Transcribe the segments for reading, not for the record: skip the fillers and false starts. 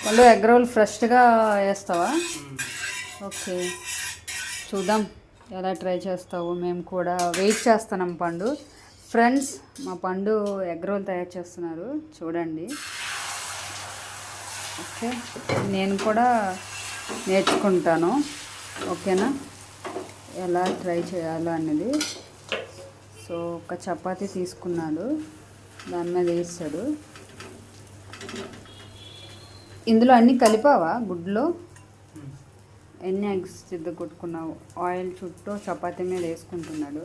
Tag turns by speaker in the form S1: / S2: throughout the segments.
S1: వాళ్ళు egg role ఫ్రెష్గా వేస్తావా? ఓకే, చూద్దాం ఎలా ట్రై చేస్తావు. మేము కూడా వెయిట్ చేస్తున్నాం. పండు ఫ్రెండ్స్, మా పండు ఎగ్ రోల్ తయారు చేస్తున్నారు చూడండి. ఓకే, నేను కూడా నేర్చుకుంటాను. ఓకేనా, ఎలా ట్రై చేయాలో అనేది. సో ఒక చపాతీ తీసుకున్నాడు, దాని మీద వేస్తాడు. ఇందులో అన్నీ కలిపావా గుడ్లో? ఎన్ని ఎగ్స్ సిద్ధ కొట్టుకున్నావు? ఆయిల్ చుట్టూ చపాతీ మీద వేసుకుంటున్నాడు.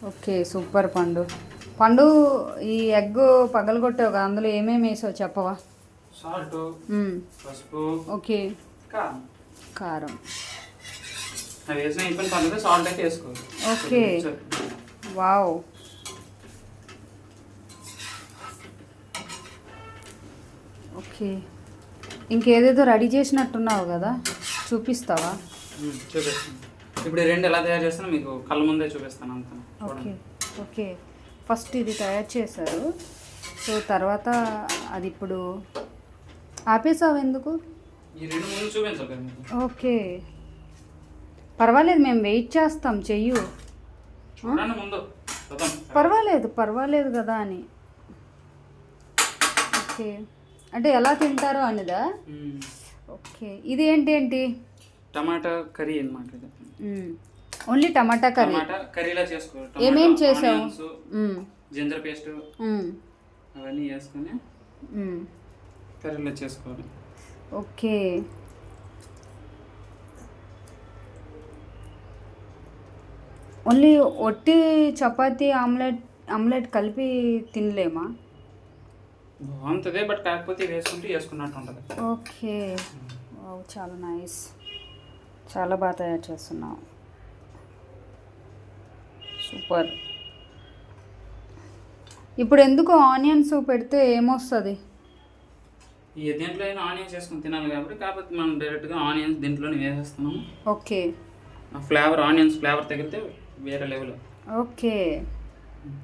S1: Okay, super. పండు ఈ ఎగ్ పగలగొట్టావు కదా, అందులో ఏమేమి వేసావు చెప్పవా?
S2: సాల్ట్, పసుపు,
S1: ఓకే,
S2: కారం. అవి వేసిన ఇబ్బంది పర్లేదు, సాల్ట్ అయితే వేసుకోవాలి.
S1: Okay, wow. ఓకే, ఇంకేదేదో రెడీ చేసినట్టున్నావు కదా, చూపిస్తావా?
S2: చూపిస్తాను. ఇప్పుడు ఈ రెండు ఎలా తయారు చేస్తానో మీకు కళ్ళ ముందే చూపిస్తాను అంతా.
S1: ఓకే ఓకే, ఫస్ట్ ఇది తయారు చేశారు. సో తర్వాత అది ఇప్పుడు ఆపేసావు ఎందుకు?
S2: ఈ రెండు ముందు చూపించాలి కదా మీకు.
S1: ఓకే, పర్వాలేదు, మేము వెయిట్ చేస్తాం. చెయ్యు.
S2: చూడండి ముందు.
S1: పర్వాలేదు కదా అని. ఓకే, అంటే ఎలా తింటారో అనిదా? ఓకే, ఇది ఏంటి?
S2: టమాటా కర్రీ అన్నమాట.
S1: ఓన్లీ టమాటా కర్రీ.
S2: టమాటా కర్రీలా చేసుకోవాలి.
S1: ఏమేం చేసావు?
S2: జింజర్ పేస్ట్ అవన్నీ వేసుకొని కర్రీలో చేసుకోవాలి.
S1: ఓకే, ఓన్లీ ఒట్టి చపాతీ ఆమ్లెట్ కలిపి తినలేమా?
S2: బాగుంటుంది, బట్ కాకపోతే వేసుకున్నట్టు ఉంటుంది.
S1: ఓకే, చాలా నైస్, చాలా బాగా తయారు చేస్తున్నావు. సూపర్. ఇప్పుడు ఎందుకు ఆనియన్స్ పెడితే ఏమొస్తుంది?
S2: ఈ దీంట్లో అయినా ఆనియన్స్ వేసుకొని తినాలి కాబట్టి, కాకపోతే మనం డైరెక్ట్గా ఆనియన్స్ దీంట్లోనే వేసేస్తున్నాము.
S1: ఓకే,
S2: ఫ్లేవర్ ఆనియన్స్ ఫ్లేవర్ తగిలితే వేరే లెవెల్.
S1: ఓకే,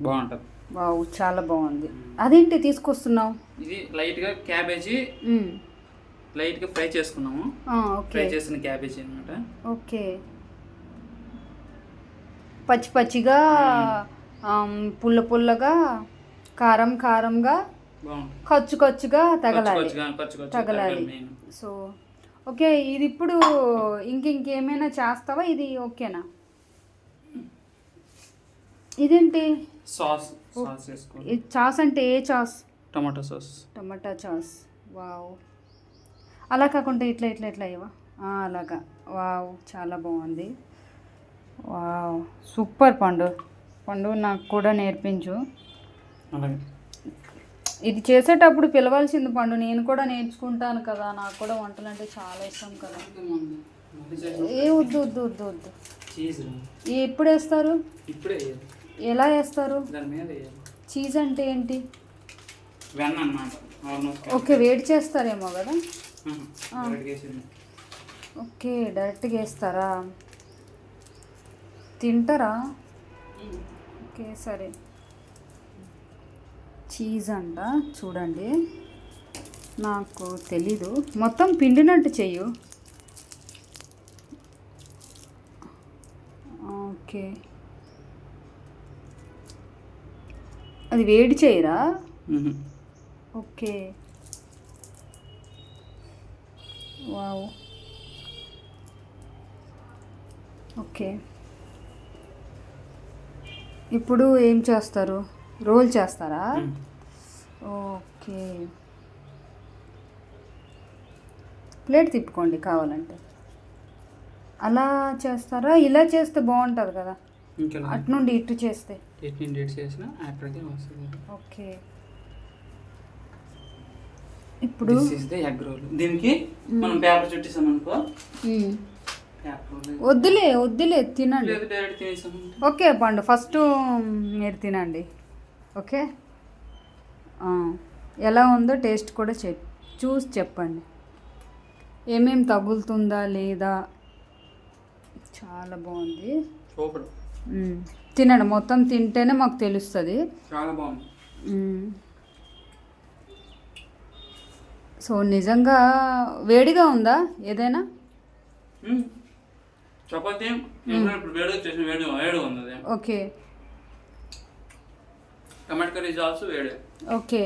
S2: బాగుంటుంది.
S1: వావ్, చాలా బాగుంది. అదేంటి తీసుకొస్తున్నావు?
S2: ఇది లైట్గా క్యాబేజీ లైట్గా ఫ్రై చేసుకున్నాము. ఫ్రై చేసిన క్యాబేజీ అనమాట.
S1: ఓకే, పచ్చిగా పుల్లగా కారంగా ఖర్చుగా తగలాలి. సో ఓకే, ఇది ఇప్పుడు ఇంకేమైనా చేస్తావా? ఇది ఓకేనా? ఇదేంటి
S2: సాస్?
S1: చాస్ అంటే ఏ చాస్?
S2: Tomato sauce.
S1: వావ్, అలా కాకుండా ఇట్లా అయ్యవా? అలాగా. వావ్, చాలా బాగుంది. Wow, super. పండు నాకు కూడా నేర్పించు. ఇది చేసేటప్పుడు పిలవాల్సింది పండు, నేను కూడా నేర్చుకుంటాను కదా, నాకు కూడా వంటలు అంటే చాలా ఇష్టం కదా. వద్దు. ఎప్పుడు వేస్తారు?
S2: ఇప్పుడే.
S1: ఎలా వేస్తారు?
S2: దాని మీద
S1: చీజ్ అంటే ఏంటి?
S2: వెన్న అన్నమాట.
S1: ఓకే, వేడి చేస్తారేమో కదా. ఓకే, డైరెక్ట్గా వేస్తారా? తింటారా? ఓకే, సరే. చీజ్ అంట, చూడండి, నాకు తెలీదు. మొత్తం పిండినట్టు చెయ్యు. ఓకే, అది వేడి చేయరా? Okay, wow. ఓకే, ఇప్పుడు ఏం చేస్తారు? రోల్ చేస్తారా? ఓకే, ప్లేట్ తిప్పుకోండి కావాలంటే. అలా చేస్తారా? ఇలా చేస్తే బాగుంటుంది కదా, అటు నుండి ఇటు చేస్తే. ఓకే, ఇప్పుడు
S2: ఎగ్ రోల్ దీనికి మనం పేపర్ చుట్టేసాం అనుకో.
S1: వద్దులే తినండి. ఓకే పండు, ఫస్ట్ మీరు తినండి. ఓకే, ఎలా ఉందో టేస్ట్ కూడా చూసి చెప్పండి. ఏమేమి తగులుతుందా లేదా? చాలా బాగుంది.
S2: సూపర్.
S1: తినండి, మొత్తం తింటేనే మాకు తెలుస్తుంది.
S2: చాలా బాగుంది.
S1: సో నిజంగా వేడిగా ఉందా ఏదైనా?
S2: చపాతీ ఇప్పుడు వేడిగా చేసిన వేడిగా ఉంది అది.
S1: Okay.
S2: Tomato curry is also వేడి.
S1: ఓకే.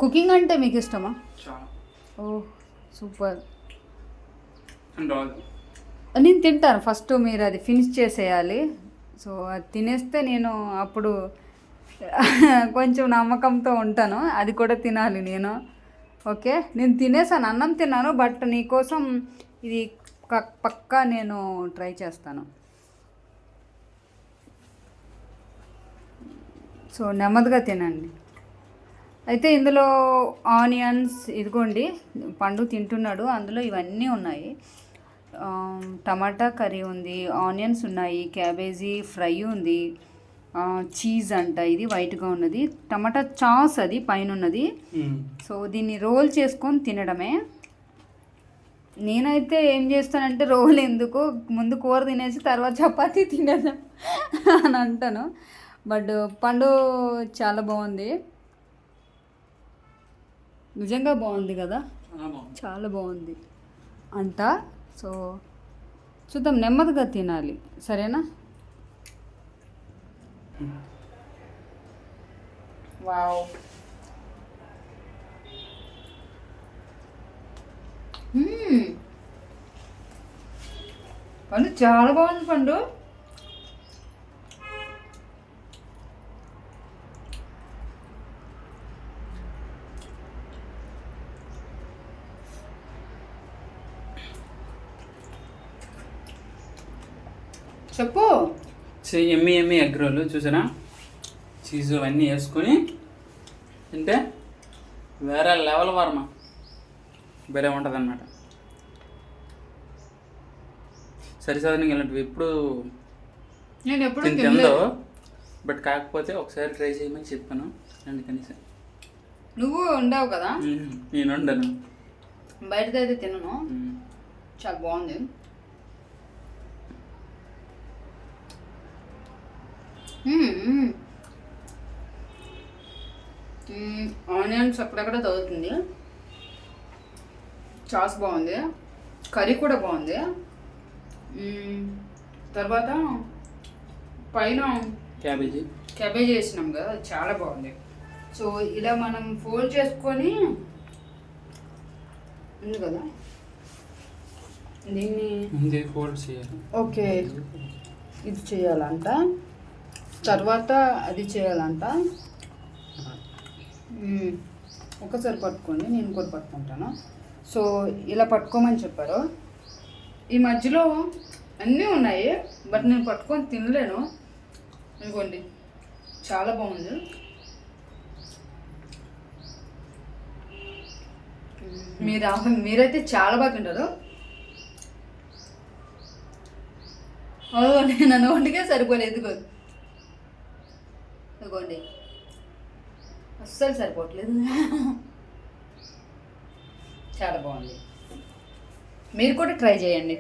S1: కుకింగ్ అంటే మీకు ఇష్టమా?
S2: చాలా.
S1: ఓ సూపర్.
S2: అండ్ ఆల్
S1: నేను తింటాను, ఫస్ట్ మీరు అది ఫినిష్ చేసేయాలి. సో అది తినేస్తే నేను అప్పుడు కొంచెం నమ్మకంతో ఉంటాను, అది కూడా తినాలి నేను. ఓకే, నేను తినేసాను, అన్నం తిన్నాను, బట్ నీకోసం ఇది పక్కా నేను ట్రై చేస్తాను. సో నెమ్మదిగా తినండి. అయితే ఇందులో ఆనియన్స్, ఇదిగోండి పండు తింటున్నాడు, అందులో ఇవన్నీ ఉన్నాయి. టమాటా కర్రీ ఉంది, ఆనియన్స్ ఉన్నాయి, క్యాబేజీ ఫ్రై ఉంది, చీజ్ అంట ఇది వైట్గా ఉన్నది, టమాటా చాస్ అది పైన ఉన్నది. సో దీన్ని రోల్ చేసుకొని తినడమే. నేనైతే ఏం చేస్తానంటే రోల్ ఎందుకు, ముందు కూర తినేసి తర్వాత చపాతీ తినేదా అని అంటాను. బట్ పండు చాలా బాగుంది, నిజంగా బాగుంది కదా, చాలా బాగుంది అంట. సో చూద్దాం, నెమ్మదిగా తినాలి, సరేనా? వావ్. పండు చాలా బాగుంది పండు. చెప్పు.
S2: ఎమ్మి ఎగ్ రోల్ చూసారా, చీజ్ అవన్నీ వేసుకొని తింటే వేరే లెవెల్ వర్మ, వేరే ఉంటుంది అన్నమాట. సరిసాధారణంగా ఇలాంటివి
S1: నేను ఎప్పుడు
S2: తిందో, బట్ కాకపోతే ఒకసారి ట్రై చేయమని చెప్పాను అందుకనేసి.
S1: నువ్వు ఉండవు కదా,
S2: నేను ఉండను,
S1: బయటది అయితే తినను. చాలా బాగుంది. ఆనియన్స్ అక్కడక్కడ తగులుతుంది, చాస్ బాగుంది, కర్రీ కూడా బాగుంది. తర్వాత పైన క్యాబేజీ వేసినాం కదా, అది చాలా బాగుంది. సో ఇలా మనం ఫోల్డ్ చేసుకొని ఉంది కదా, దీన్ని
S2: ఫోల్డ్ చేయాలి.
S1: ఓకే, ఇది చేయాలంట, తర్వాత అది చేయాలంట. ఒకసారి పట్టుకోండి, నేను కూడా పట్టుకుంటాను. సో ఇలా పట్టుకోమని చెప్పారు. ఈ మధ్యలో అన్నీ ఉన్నాయి, బట్ నేను పట్టుకొని తినలేను. ఇదిగోండి, చాలా బాగుంది. మీరైతే చాలా బాగా తింటారు. నన్ను వండికే సరిపోలేదు, ఇదిగోండి అస్సలు సరిపోవట్లేదు. చాలా బాగుంది, మీరు కూడా ట్రై చేయండి.